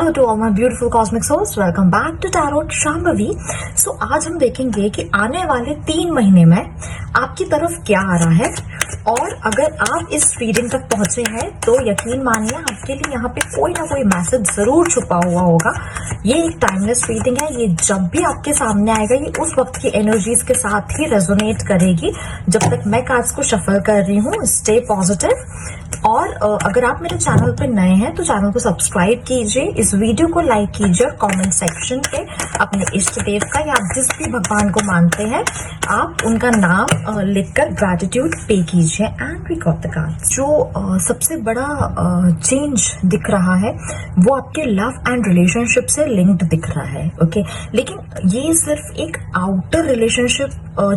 Hello to all my beautiful cosmic souls, welcome back to tarot Shambhavi. So आज हम देखेंगे कि आने वाले 3 महीने में आपकी तरफ क्या आ रहा है, और अगर आप इस रीडिंग तक पहुंचे हैं तो यकीन मानिए आपके लिए यहाँ पे कोई ना कोई मैसेज जरूर छुपा हुआ होगा। ये एक टाइमलेस रीडिंग है, ये जब भी आपके सामने आएगा ये उस वक्त की एनर्जीज के साथ ही रेजोनेट करेगी। जब तक मैं कार्ड्स को शफल कर रही हूँ, स्टे पॉजिटिव। और अगर आप मेरे चैनल पे नए हैं तो चैनल को सब्सक्राइब कीजिए, इस वीडियो को लाइक कीजिए, और कमेंट सेक्शन पे अपने इष्ट देव का या आप जिस भी भगवान को मानते हैं आप उनका नाम लिखकर ग्रैटिट्यूड पे कीजिए। And we got the card. जो सबसे बड़ा चेंज दिख रहा है वो आपके लव एंड रिलेशनशिप से लिंक्ड दिख रहा है। ओके, लेकिन ये सिर्फ एक आउटर रिलेशनशिप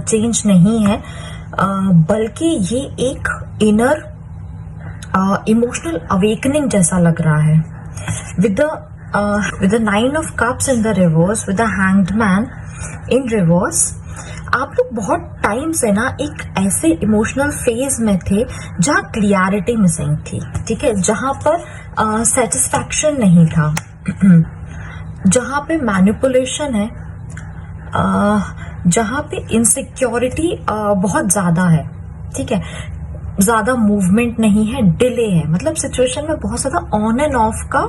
चेंज नहीं है, बल्कि ये एक इनर इमोशनल अवेकनिंग जैसा लग रहा है। With the 9 of cups in the reverse, with the hanged man in reverse, आप लोग बहुत टाइम से ना एक ऐसे इमोशनल फेज में थे जहां क्लियरिटी मिसिंग थी। ठीक है, जहां पर सेटिस्फैक्शन नहीं था, जहां पे मैनिपुलेशन है, जहां पे इनसिक्योरिटी बहुत ज्यादा है। ठीक है, ज्यादा मूवमेंट नहीं है, डिले है, मतलब सिचुएशन में बहुत ज्यादा ऑन एंड ऑफ का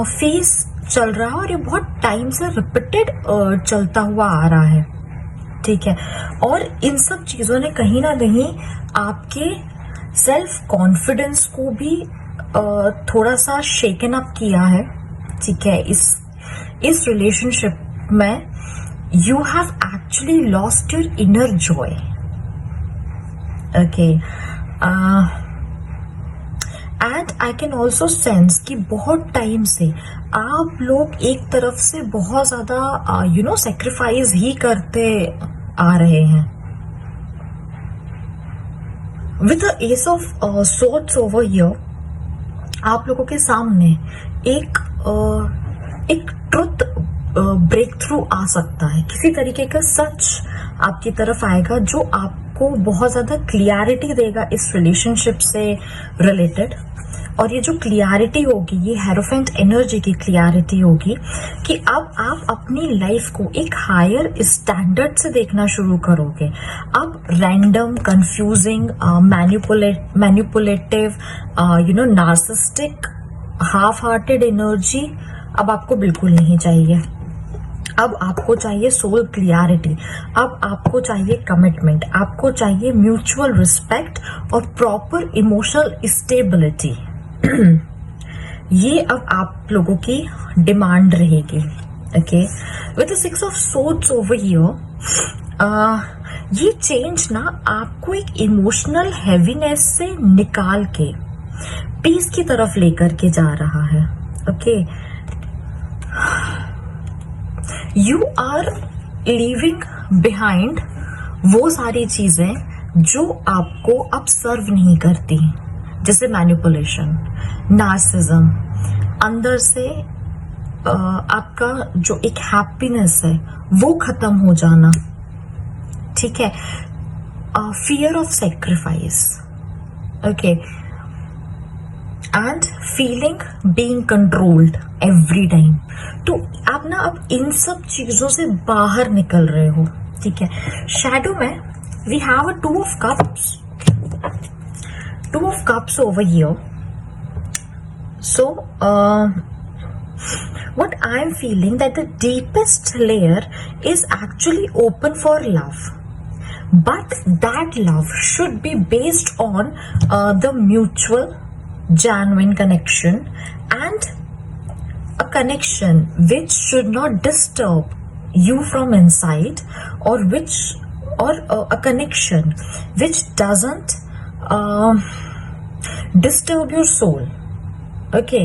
फेस चल रहा है, और ये बहुत टाइम से रिपीटेड चलता हुआ आ रहा है। ठीक है, और इन सब चीजों ने कहीं ना कहीं आपके सेल्फ कॉन्फिडेंस को भी थोड़ा सा शेकन अप किया है। ठीक है, इस रिलेशनशिप में you have actually lost your inner Joy. Okay, and I can also sense कि बहुत टाइम से आप लोग एक तरफ से बहुत ज्यादा सेक्रीफाइस ही करते आ रहे हैं। With the S of swords over here, आप लोगों के सामने एक ट्रुथ ब्रेक थ्रू आ सकता है। किसी तरीके का सच आपकी तरफ आएगा जो आपको बहुत ज्यादा क्लियरिटी देगा इस रिलेशनशिप से रिलेटेड। और ये जो क्लियरिटी होगी, ये हेरोफेंट एनर्जी की क्लियरिटी होगी कि अब आप अपनी लाइफ को एक हायर स्टैंडर्ड से देखना शुरू करोगे। अब random, confusing, manipulative, narcissistic, half hearted energy अब आपको बिल्कुल नहीं चाहिए। अब आपको चाहिए सोल क्लियरिटी, अब आपको चाहिए कमिटमेंट, आपको चाहिए म्यूचुअल रिस्पेक्ट और प्रॉपर इमोशनल स्टेबिलिटी। ये अब आप लोगों की डिमांड रहेगी। Okay, with the 6 of swords over here, ये चेंज ना आपको एक इमोशनल हैवीनेस से निकाल के पीस की तरफ लेकर के जा रहा है। Okay, you are leaving behind वो सारी चीजें जो आपको अब सर्व नहीं करती, जैसे मैनिपुलेशन, नार्सिज्म, अंदर से आपका जो एक हैप्पीनेस है वो खत्म हो जाना। ठीक है, fear of sacrifice, okay, and feeling being controlled every time. तो आप ना अब इन सब चीजों से बाहर निकल रहे हो। ठीक है, शैडो में we have a 2 of cups over here. So what I am feeling that the deepest layer is actually open for love, but that love should be based on the mutual genuine connection, and a connection which should not disturb you from inside, or a connection which doesn't disturb your soul. Okay,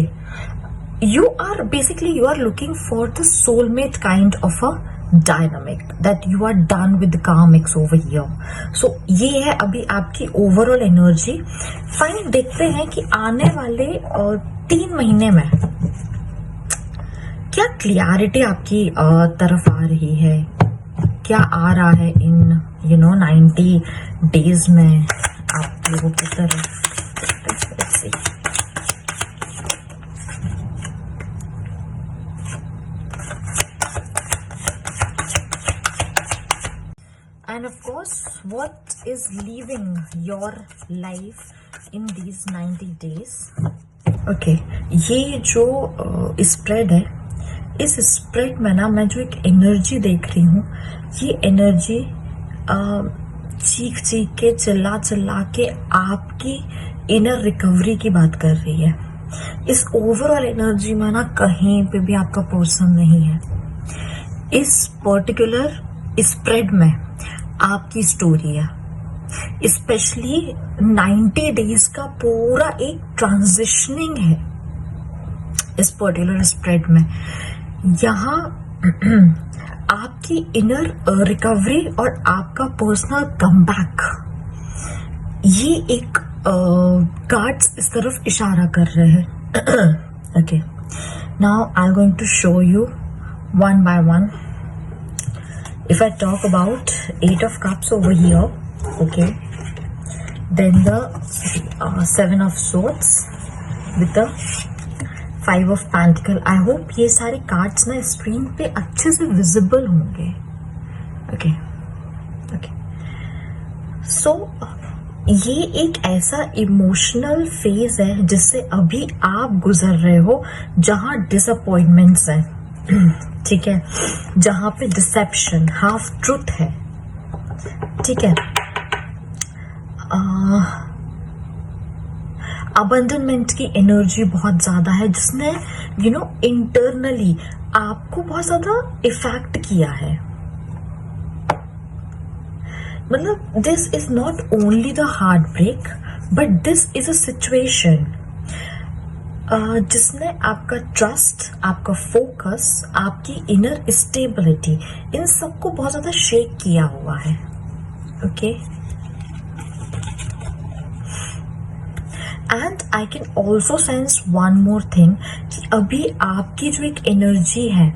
you are looking for the soulmate kind of a dynamic, that you are done with the karmics over here. So ये है अभी आपकी overall energy. Fine, देखते हैं कि आने वाले 3 महीने में क्या क्लियरिटी आपकी तरफ आ रही है, क्या आ रहा है इन 90 डेज में आप लोगों की तरफ। and of course what is leaving your life in these 90 days. Okay, ये जो स्प्रेड है, इस स्प्रेड में ना मैं जो एक एनर्जी देख रही हूँ, ये एनर्जी चीख चीख के चिल्ला चिल्ला के आपकी इनर रिकवरी की बात कर रही है। इस ओवरऑल एनर्जी में ना कहीं पे भी आपका पर्सन नहीं है। इस पर्टिकुलर स्प्रेड में आपकी स्टोरी है, स्पेशली 90 डेज का पूरा एक ट्रांजिशनिंग है इस पर्टिकुलर स्प्रेड में। यहाँ आपकी इनर रिकवरी और आपका पर्सनल कमबैक, ये एक कार्ड्स इस तरफ इशारा कर रहे हैं। Okay, now I am going to show you one by one. If I talk about 8 of cups over here, okay, then the 7 of swords with the 5 of pentacle. I hope ये सारे cards ना screen पे अच्छे से visible होंगे। Okay okay, सो ये एक ऐसा इमोशनल फेज है जिससे अभी आप गुजर रहे हो, जहां डिसअपॉइंटमेंट्स हैं, ठीक है, जहां पे डिसेप्शन, हाफ ट्रूथ है, ठीक है, अबंडनमेंट की एनर्जी बहुत ज्यादा है, जिसने इंटरनली आपको बहुत ज्यादा इफेक्ट किया है। मतलब this is not only the heartbreak, but this is a situation जिसने आपका ट्रस्ट, आपका फोकस, आपकी इनर स्टेबिलिटी, इन सबको बहुत ज्यादा शेक किया हुआ है। Okay, and I can also sense one more thing कि अभी आपकी जो एक एनर्जी है,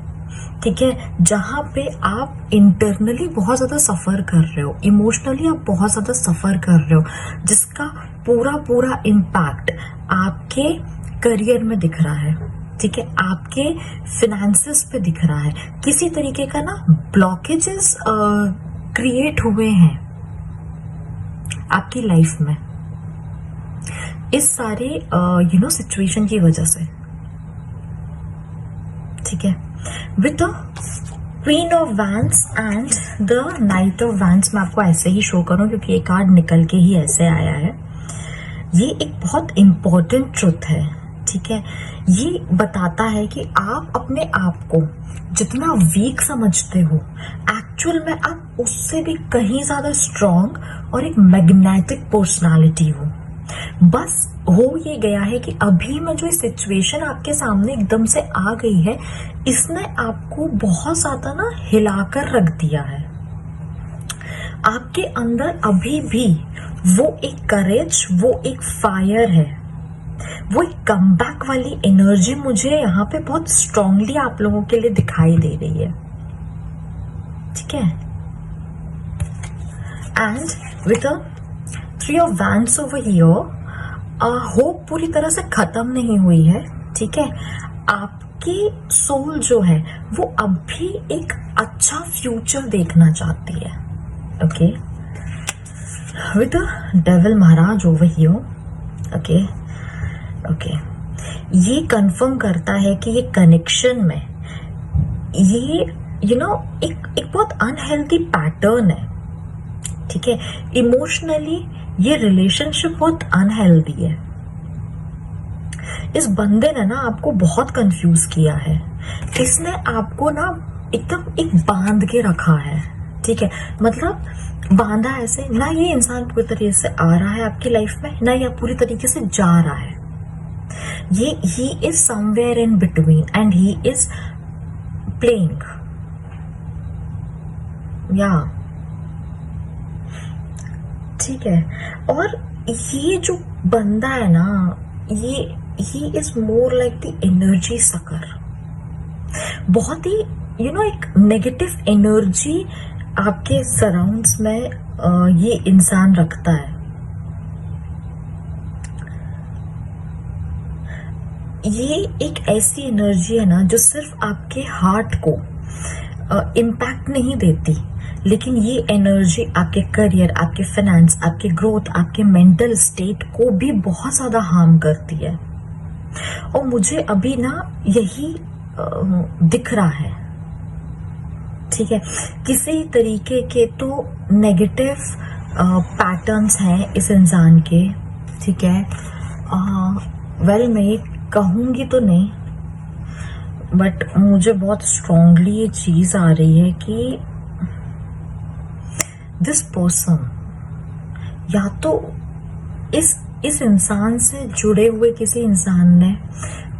ठीक है, जहां पे आप इंटरनली बहुत ज्यादा सफर कर रहे हो, इमोशनली आप बहुत ज्यादा सफर कर रहे हो, जिसका पूरा पूरा इम्पैक्ट आपके करियर में दिख रहा है, ठीक है, आपके फिनेंसेस पे दिख रहा है। किसी तरीके का ना ब्लॉकेजेस क्रिएट हुए हैं आपकी लाइफ में इस सारे सिचुएशन की वजह से, ठीक है। With the queen of wands and the night of wands, मैं आपको ऐसे ही शो करूं क्योंकि ये कार्ड निकल के ही ऐसे आया है। ये एक बहुत इंपॉर्टेंट ट्रुथ है, ठीक है। ये बताता है कि आप अपने आप को जितना वीक समझते हो, एक्चुअल में आप उससे भी कहीं ज्यादा स्ट्रॉन्ग और एक मैग्नेटिक पर्सनालिटी हो। बस हो ये गया है कि अभी में जो सिचुएशन आपके सामने एकदम से आ गई है, इसने आपको बहुत ज्यादा ना हिलाकर रख दिया है। आपके अंदर अभी भी वो एक करेज, वो एक फायर है, वो एक कमबैक वाली एनर्जी मुझे यहाँ पे बहुत स्ट्रांगली आप लोगों के लिए दिखाई दे रही है, ठीक है। And with 3 of wands over here, hope पूरी तरह से खत्म नहीं हुई है, ठीक है। आपकी सोल जो है वो अभी एक अच्छा फ्यूचर देखना चाहती है। Okay, with devil Maharaj over here, okay okay, ये कंफर्म करता है कि ये कनेक्शन में ये एक बहुत अनहेल्दी पैटर्न है, ठीक है। इमोशनली ये रिलेशनशिप बहुत अनहेल्दी है। इस बंदे ने ना आपको बहुत कंफ्यूज किया है, इसने आपको ना एकदम एक बांध के रखा है, ठीक है। मतलब बांधा ऐसे, ना ये इंसान पूरी तरीके से आ रहा है आपकी लाइफ में, ना ये पूरी तरीके से जा रहा है। ये he is somewhere in between and he is playing, या ठीक है। और ये जो बंदा है ना, ये is more like the energy sucker. बहुत ही एक नेगेटिव एनर्जी आपके सराउंड्स में ये इंसान रखता है। ये एक ऐसी एनर्जी है ना जो सिर्फ आपके हार्ट को इम्पैक्ट नहीं देती, लेकिन ये एनर्जी आपके करियर, आपके फाइनेंस, आपके ग्रोथ, आपके मेंटल स्टेट को भी बहुत ज्यादा हार्म करती है। और मुझे अभी ना यही दिख रहा है, ठीक है। किसी तरीके के तो नेगेटिव पैटर्न्स हैं इस इंसान के, ठीक है। वेल मैं ये कहूँगी तो नहीं, बट मुझे बहुत स्ट्रांगली ये चीज आ रही है कि दिस पर्सन या तो इस इंसान से जुड़े हुए किसी इंसान ने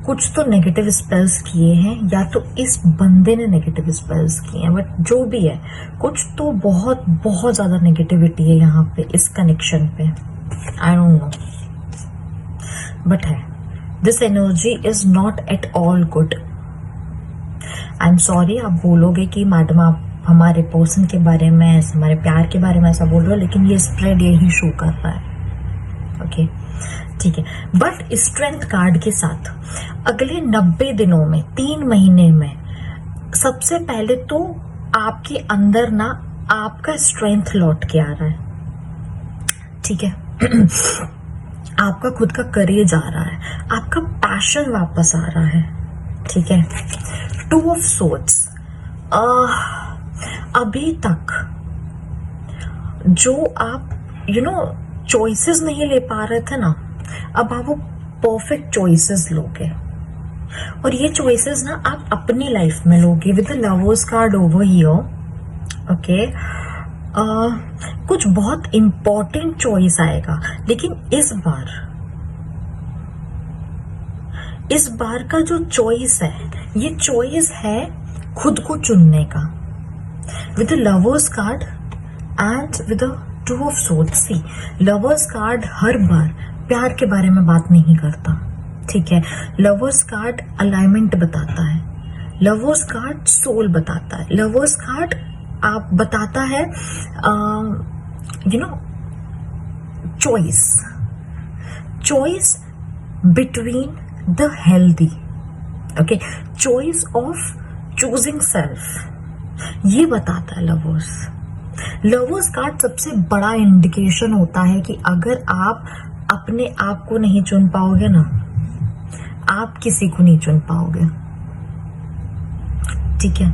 कुछ तो नेगेटिव स्पेल्स किए हैं, या तो इस बंदे ने नेगेटिव स्पेल्स किए हैं, बट जो भी है कुछ तो बहुत बहुत ज्यादा नेगेटिविटी है यहाँ पे इस कनेक्शन पे। आई डोंट नो, बट है, this energy is not at all good. I am sorry, आप बोलोगे कि मैडम आप हमारे पर्सन के बारे में, हमारे प्यार के बारे में ऐसा बोल रहे हो, लेकिन ये स्प्रेड यही शो कर रहा है। ओके, ठीक है। बट स्ट्रेंथ कार्ड के साथ अगले 90 दिनों में, 3 महीने में, सबसे पहले तो आपके अंदर ना आपका स्ट्रेंथ लौट के आ रहा है, ठीक है। आपका खुद का करेज आ रहा है, आपका पैशन वापस आ रहा है, ठीक है। 2 ऑफ सोर्ड्स, अभी तक जो आप चॉइसेस नहीं ले पा रहे थे ना, अब आप वो परफेक्ट चॉइसेस लोगे, और ये चॉइसेस ना आप अपनी लाइफ में लोगे with the lovers card over here. Okay, कुछ बहुत इंपॉर्टेंट चॉइस आएगा, लेकिन इस बार का जो चॉइस है, ये चॉइस है खुद को चुनने का, with the lovers card and with the 2 of swords. See, lovers card हर बार प्यार के बारे में बात नहीं करता, ठीक है। लवर्स कार्ड अलाइनमेंट बताता है, लवर्स कार्ड सोल बताता है, लवर्स कार्ड आप बताता है choice between the healthy, okay, choice of choosing self, ये बताता है लवर्स। लवर्स कार्ड सबसे बड़ा इंडिकेशन होता है कि अगर आप अपने आप को नहीं चुन पाओगे ना, आप किसी को नहीं चुन पाओगे, ठीक है।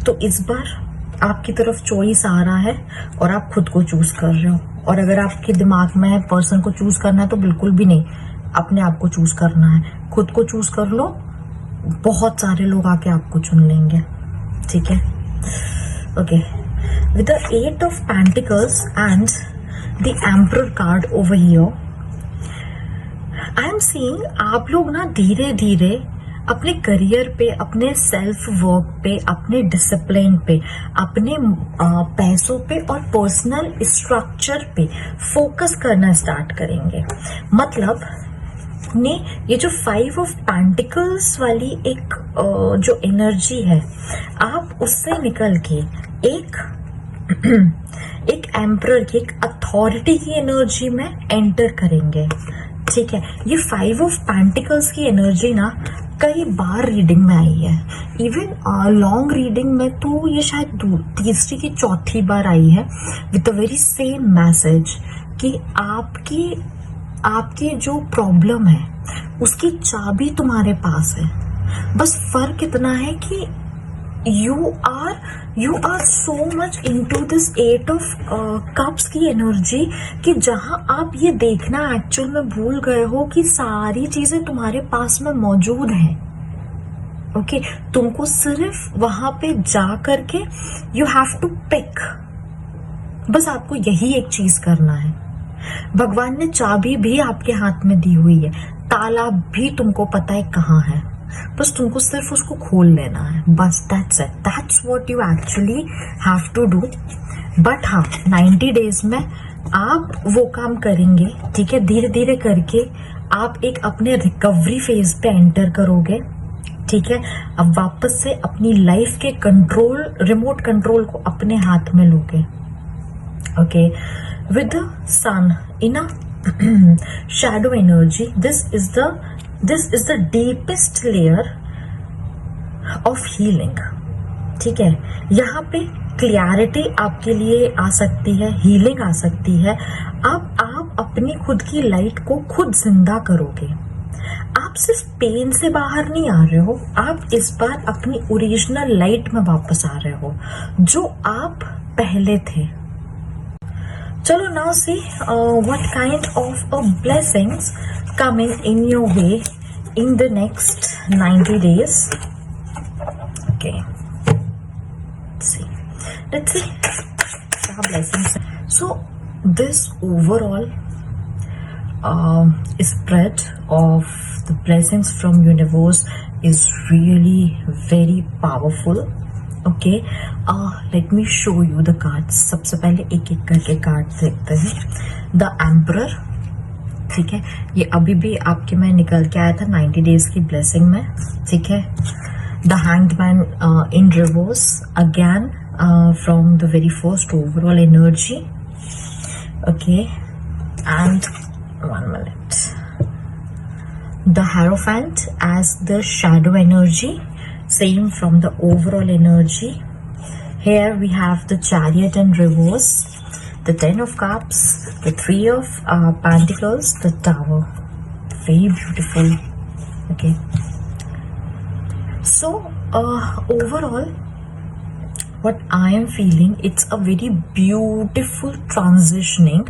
तो इस बार आपकी तरफ चॉइस आ रहा है और आप खुद को चूज कर रहे हो। और अगर आपके दिमाग में है पर्सन को चूज करना है, तो बिल्कुल भी नहीं, अपने आप को चूज करना है, खुद को चूज कर लो, बहुत सारे लोग आके आपको चुन लेंगे, ठीक है। Okay, with the 8 of pentacles and the emperor card over here, I am seeing आप लोग ना धीरे धीरे अपने करियर पे, अपने सेल्फ वर्क पे, अपने डिसिप्लिन पे, अपने पैसों पे और पर्सनल स्ट्रक्चर पे फोकस करना स्टार्ट करेंगे। मतलब ने ये जो 5 ऑफ पेंटिकल्स वाली एक जो एनर्जी है, आप उससे निकल के एक एम्परर की, एक अथॉरिटी की एनर्जी में एंटर करेंगे, ठीक है। ये 5 ऑफ पेंटिकल्स की एनर्जी ना कई बार रीडिंग में आई है, इवन लॉन्ग रीडिंग में तो ये शायद तीसरी की चौथी बार आई है, with the very same message कि आपकी जो प्रॉब्लम है उसकी चाबी तुम्हारे पास है, बस फर्क इतना है कि you are so much into this 8 of cups की एनर्जी कि जहां आप ये देखना एक्चुअल में भूल गए हो कि सारी चीजें तुम्हारे पास में मौजूद हैं। ओके, तुमको सिर्फ वहां पे जा करके यू हैव टू पिक, बस आपको यही एक चीज करना है। भगवान ने चाबी भी आपके हाथ में दी हुई है, ताला भी तुमको पता है कहाँ है, बस तुमको सिर्फ उसको खोल लेना है, बस that's it, that's what you actually have to do. But हाँ, 90 डेज में आप वो काम करेंगे, ठीक है। धीरे धीरे करके आप एक अपने रिकवरी फेज पे एंटर करोगे, ठीक है। अब वापस से अपनी लाइफ के रिमोट कंट्रोल को अपने हाथ में लोगे। Okay, with the sun in a shadow energy, this is the deepest layer of healing, ठीक है। यहाँ पे क्लियरिटी आपके लिए आ सकती है, हीलिंग आ सकती है। अब आप अपनी खुद की लाइट को खुद जिंदा करोगे। आप सिर्फ पेन से बाहर नहीं आ रहे हो, आप इस बार अपनी ओरिजिनल लाइट में वापस आ रहे हो जो आप पहले थे। चलो now see what kind of blessings coming in your way in the next 90 days. Okay, let's see क्या blessings हैं. So this overall spread of the blessings from universe is really very powerful. Okay, let me show you the cards. सबसे पहले एक एक करके card देखते हैं. The Emperor, ठीक है, ये अभी भी आपके में निकल के आया था 90 डेज की ब्लेसिंग में, ठीक है. The hanged man in reverse again from the very first overall energy. Okay, and 1 minute. The hierophant as the shadow energy, same from the overall energy. Here we have the Chariot in reverse, the 10 of Cups, the 3 of Pentacles, the Tower. Very beautiful. Okay. So overall, what I am feeling, it's a very beautiful transitioning.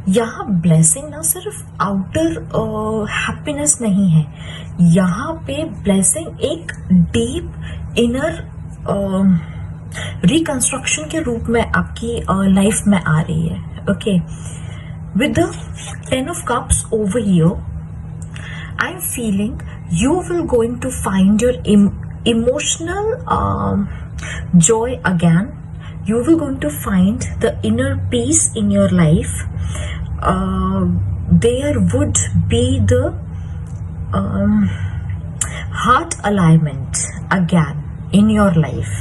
यहाँ blessing ना सिर्फ outer happiness नहीं है, यहाँ पे blessing एक deep inner reconstruction के रूप में आपकी लाइफ में आ रही है. Okay, with the 10 of Cups over here, I am feeling you will going to find your emotional joy again. You will going to find the inner peace in your life. There would be the heart alignment again in your life.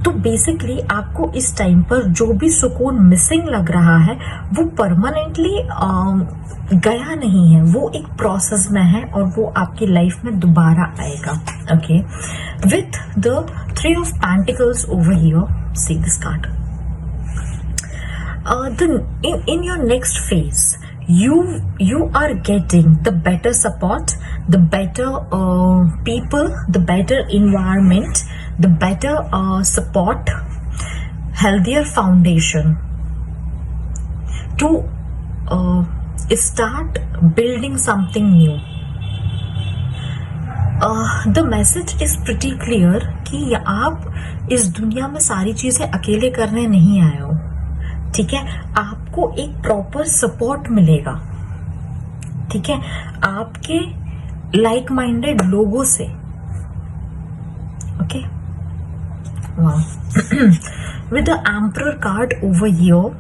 तो basically आपको इस time पर जो भी सुकून missing लग रहा है वो परमानेंटली गया नहीं है, वो एक प्रोसेस में है और वो आपकी लाइफ में दोबारा आएगा. Okay, with the 3 of Pentacles over here, see this card. In your next phase, you are getting the better support, the better people, the better environment, the better support, healthier foundation to start building something new. The message is pretty clear कि आप इस दुनिया में सारी चीजें अकेले करने नहीं आए हो, ठीक है. आपको एक प्रॉपर सपोर्ट मिलेगा, ठीक है, आपके लाइक माइंडेड लोगों से. Okay, wow. With the emperor card over here,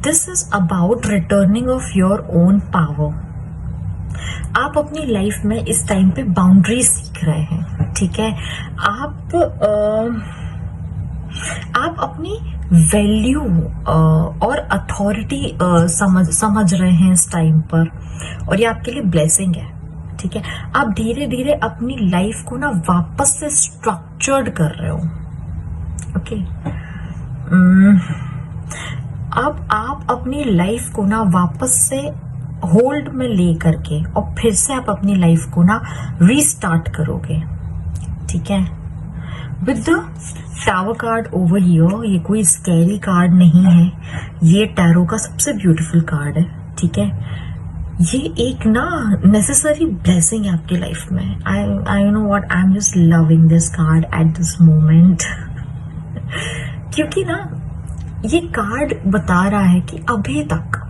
this is about returning of your own power. आप अपनी लाइफ में इस टाइम पे बाउंड्री सीख रहे हैं, ठीक है. आप अपनी वैल्यू और अथॉरिटी समझ रहे हैं इस टाइम पर, और ये आपके लिए ब्लेसिंग है, ठीक है. आप धीरे धीरे अपनी लाइफ को ना वापस से स्ट्रक्चर्ड कर रहे हो. ओके, अब आप अपनी लाइफ को ना वापस से होल्ड में ले करके और फिर से आप अपनी लाइफ को ना रीस्टार्ट करोगे, ठीक है. With the tower card over here, ये कोई स्कैरी कार्ड नहीं है, ये टैरो का सबसे ब्यूटीफुल कार्ड है, ठीक है. ये एक ना नेसेसरी ब्लेसिंग है आपकी लाइफ में. I know what, I am just loving this card at this moment. क्योंकि ना ये कार्ड बता रहा है कि अभी तक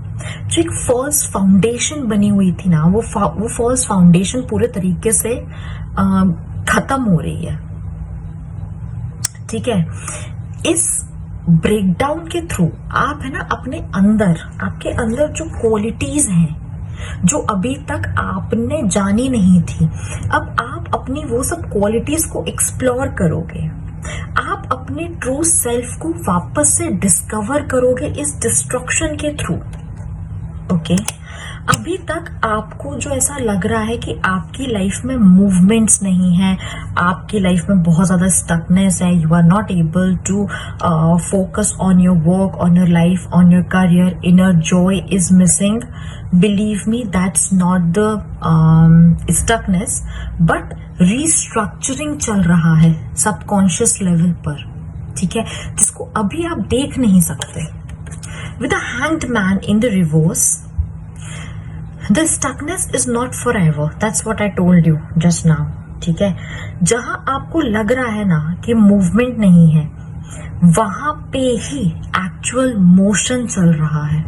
जो एक फॉल्स फाउंडेशन बनी हुई थी ना, वो फॉल्स फाउंडेशन पूरे तरीके से खत्म हो रही है, ठीक है. इस ब्रेकडाउन के थ्रू आप है ना अपने अंदर, आपके अंदर जो क्वालिटीज हैं जो अभी तक आपने जानी नहीं थी, अब आप अपनी वो सब क्वालिटीज को एक्सप्लोर करोगे. आप अपने ट्रू सेल्फ को वापस से डिस्कवर करोगे इस डिस्ट्रक्शन के थ्रू. ओके, अभी तक आपको जो ऐसा लग रहा है कि आपकी लाइफ में मूवमेंट्स नहीं है, आपकी लाइफ में बहुत ज़्यादा स्टकनेस है, you are not able to focus on your work, on your life, on your career, inner joy is missing, believe me that's not the stuckness, but restructuring चल रहा है सबकॉन्शियस लेवल पर, ठीक है, जिसको अभी आप देख नहीं सकते. With a hanged man in the reverse, the stuckness is not for ever, that's what I told you just now, ठीक है. जहां आपको लग रहा है ना कि मूवमेंट नहीं है, वहां पे ही एक्चुअल मोशन चल रहा है,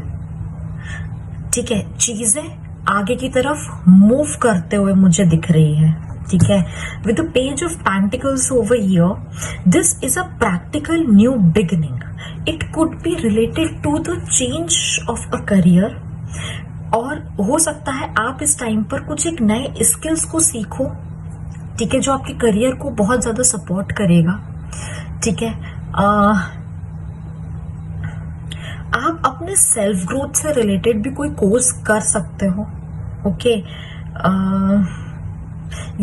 ठीक है. चीजें आगे की तरफ मूव करते हुए मुझे दिख रही है, ठीक है. With the page of pentacles over here, this is a practical new beginning. It could be related to the change of a career, और हो सकता है आप इस टाइम पर कुछ एक नए स्किल्स को सीखो, ठीक है, जो आपके करियर को बहुत ज्यादा सपोर्ट करेगा, ठीक है. आप अपने सेल्फ ग्रोथ से रिलेटेड भी कोई कोर्स कर सकते हो, ओके.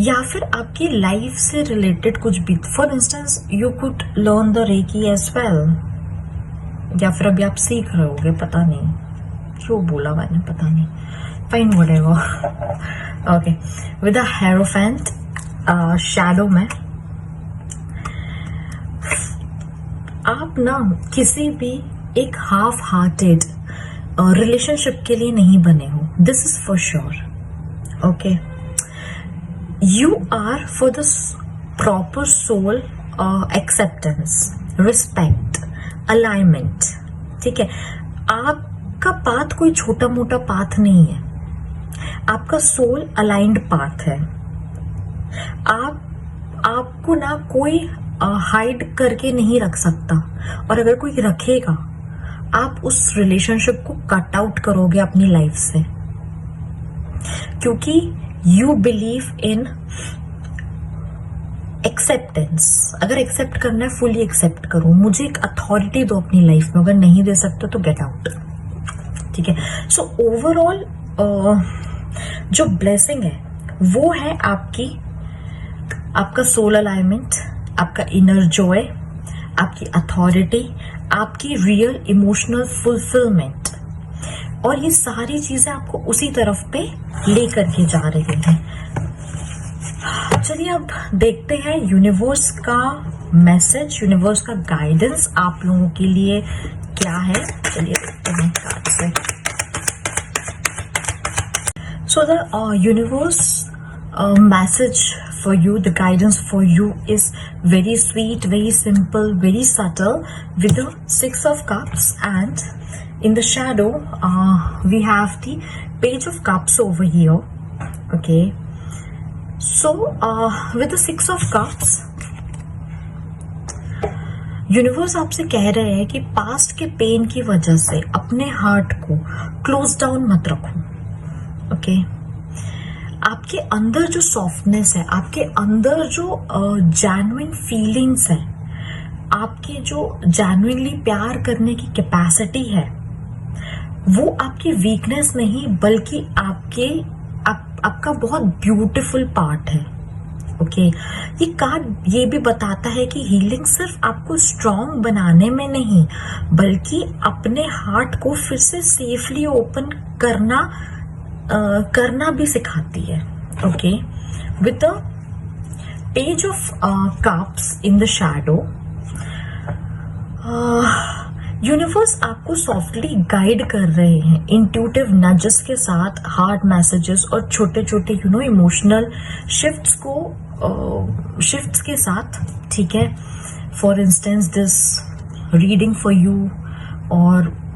या फिर आपकी लाइफ से रिलेटेड कुछ भी, for instance you could learn the reiki as well, या फिर अभी आप सीख रहे होगे, पता नहीं क्यों बोला मैंने, पता नहीं, fine whatever, okay. With a hierophant shadow में आप ना किसी भी एक हाफ हार्टेड रिलेशनशिप के लिए नहीं बने हो, this is for sure, okay. You are for the proper soul acceptance, respect, alignment, ठीक है. आपका पाथ कोई छोटा मोटा पाथ नहीं है, आपका सोल अलाइंड पाथ है. आपको ना कोई हाइड करके नहीं रख सकता, और अगर कोई रखेगा आप उस रिलेशनशिप को कट आउट करोगे अपनी लाइफ से, क्योंकि यू बिलीव इन एक्सेप्टेंस. अगर एक्सेप्ट करना है, फुली एक्सेप्ट करो, मुझे एक अथॉरिटी दो अपनी लाइफ में, अगर नहीं दे सकते तो गेट आउट, ठीक है. सो ओवरऑल जो ब्लेसिंग है वो है आपका सोल अलाइनमेंट, आपका इनर जॉय, आपकी अथॉरिटी, आपकी रियल इमोशनल फुलफिलमेंट, और ये सारी चीजें आपको उसी तरफ पे लेकर के जा रही हैं. चलिए अब देखते हैं यूनिवर्स का मैसेज, यूनिवर्स का गाइडेंस आप लोगों के लिए क्या है. चलिए देखते हैं कार्ड से. So the universe message for you, the guidance for you is very sweet, very simple, very subtle, with the 6 of cups, and in the shadow we have the page of cups over here, okay. So with the 6 of cups, universe आपसे कह रहे हैं कि past के pen की वजह से अपने हार्ट को क्लोज डाउन मत रखो, ओके. आपके अंदर जो सॉफ्टनेस है, आपके अंदर जो जेन्युइन फीलिंग्स है, आपके जो जेन्युइनली प्यार करने की कैपेसिटी है, वो आपकी वीकनेस नहीं बल्कि आपका बहुत ब्यूटीफुल पार्ट है, ओके. ये कार्ड ये भी बताता है कि हीलिंग सिर्फ आपको स्ट्रांग बनाने में नहीं, बल्कि अपने हार्ट को फिर से सेफली ओपन करना भी सिखाती है, okay. With the page of cups in the shadow, universe आपको सॉफ्टली गाइड कर रहे हैं इंट्यूटिव नजेस के साथ, हार्ड मैसेजेस और छोटे छोटे इमोशनल शिफ्ट्स के साथ, ठीक है. For instance this reading for you,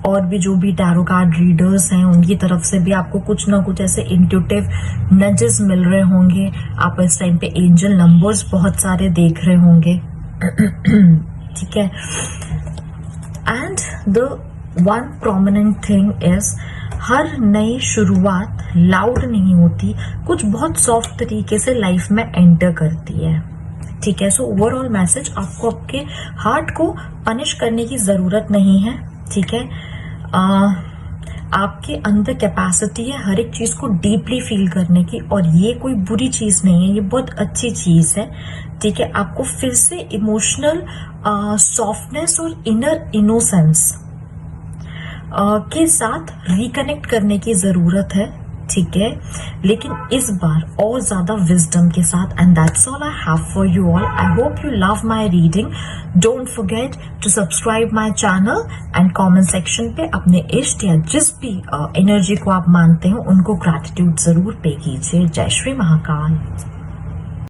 और भी जो भी टैरो कार्ड रीडर्स हैं उनकी तरफ से भी आपको कुछ ना कुछ ऐसे इंट्यूटिव नजेस मिल रहे होंगे. आप इस टाइम पे एंजल नंबर्स बहुत सारे देख रहे होंगे, ठीक है. And the one prominent thing is, हर नई शुरुआत लाउड नहीं होती, कुछ बहुत सॉफ्ट तरीके से लाइफ में एंटर करती है, ठीक है. सो ओवरऑल मैसेज, आपको आपके हार्ट को पनिश करने की जरूरत नहीं है, ठीक है. आपके अंदर कैपेसिटी है हर एक चीज को डीपली फील करने की, और ये कोई बुरी चीज नहीं है, ये बहुत अच्छी चीज है। ठीक है, आपको फिर से इमोशनल सॉफ्टनेस और इनर इनोसेंस के साथ रिकनेक्ट करने की जरूरत है। ठीक है, लेकिन इस बार और ज्यादा विजडम के साथ। And that's all I have for you all. I hope you love my reading. Don't forget to subscribe my channel and comment section पे अपने इष्ट या जिस भी एनर्जी को आप मानते हो उनको ग्रैटिट्यूड जरूर पे कीजिए। जय श्री महाकाल।